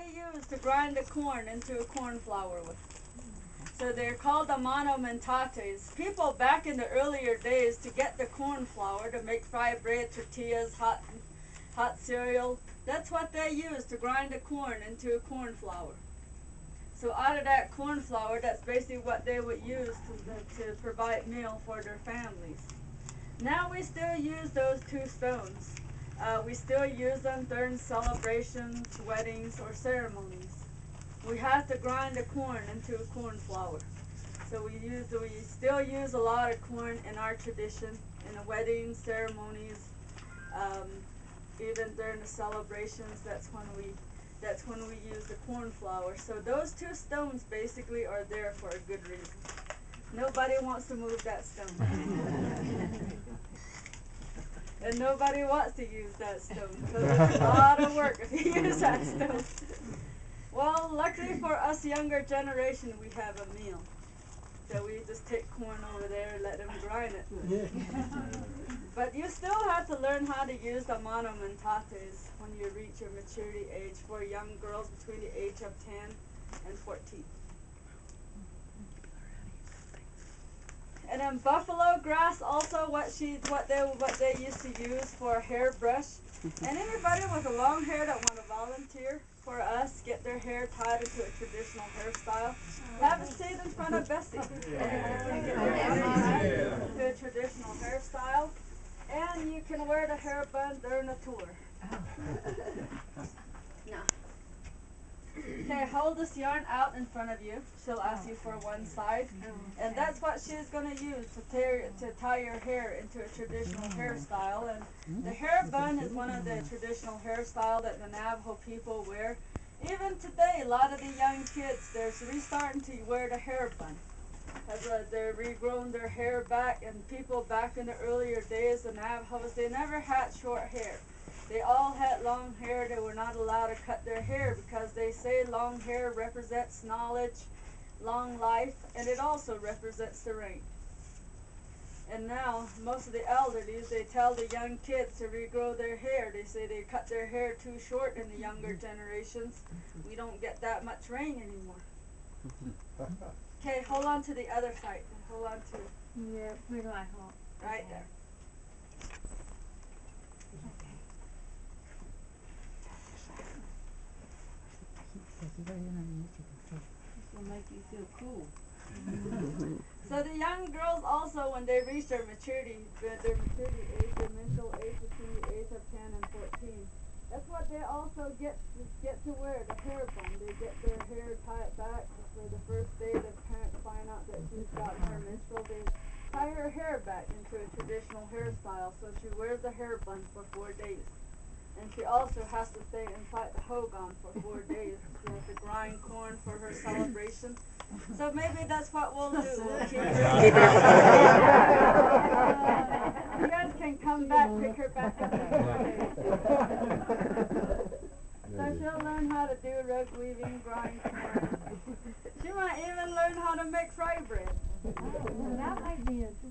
we use to grind the corn into a corn flour with. So they're called the monomentates. People back in the earlier days, to get the corn flour to make fried bread, tortillas, hot cereal, that's what they used to grind the corn into a corn flour. So out of that corn flour, that's basically what they would use to provide meal for their families. Now we still use those two stones. We still use them during celebrations, weddings, or ceremonies. We have to grind the corn into a corn flour. So we still use a lot of corn in our tradition, in the weddings, ceremonies, even during the celebrations. That's when we use the corn flour. So those two stones basically are there for a good reason. Nobody wants to move that stone. And nobody wants to use that stone, because it's a lot of work if you use that stone. Well, luckily for us younger generation, we have a mill. So we just take corn over there and let them grind it. But you still have to learn how to use the monomentates when you reach your maturity age for young girls between the age of 10 and 14. And then buffalo grass, also what they used to use for a hairbrush. And anybody with a long hair that want to volunteer for us, get their hair tied into a traditional hairstyle, have a seat in front of Bessie. Get their hair tied to a traditional hairstyle, and you can wear the hair bun during a tour. Now. Okay, hold this yarn out in front of you. She'll ask you for one side. And that's what she's going to use to tie your hair into a traditional hairstyle. And the hair bun is one of the traditional hairstyles that the Navajo people wear. Even today, a lot of the young kids, they're restarting to wear the hair bun. As they're regrowing their hair back, and people back in the earlier days, the Navajos, they never had short hair. They all had long hair. They were not allowed to cut their hair because they say long hair represents knowledge, long life, and it also represents the rain. And now, most of the elderly, they tell the young kids to regrow their hair. They say they cut their hair too short in the younger generations. We don't get that much rain anymore. Okay, hold on to the other side. Hold on to it. Yeah, where do I hold? Right there. This will make you feel cool. So the young girls also, when they reach their maturity age, their mental age between the age of 10 and 14, that's what they also get to wear, the hair bun. They get their hair tied back for the first day the parents find out that she's got her menstrual. They tie her hair back into a traditional hairstyle, so she wears the hair bun for 4 days. And she also has to stay inside the hogan for 4 days. She has to grind corn for her celebration. So maybe that's what we'll do. We'll keep her. You guys can come back, pick her back up. So she'll learn how to do rug weaving, grind corn. She might even learn how to make fry bread. Oh, that might be interesting.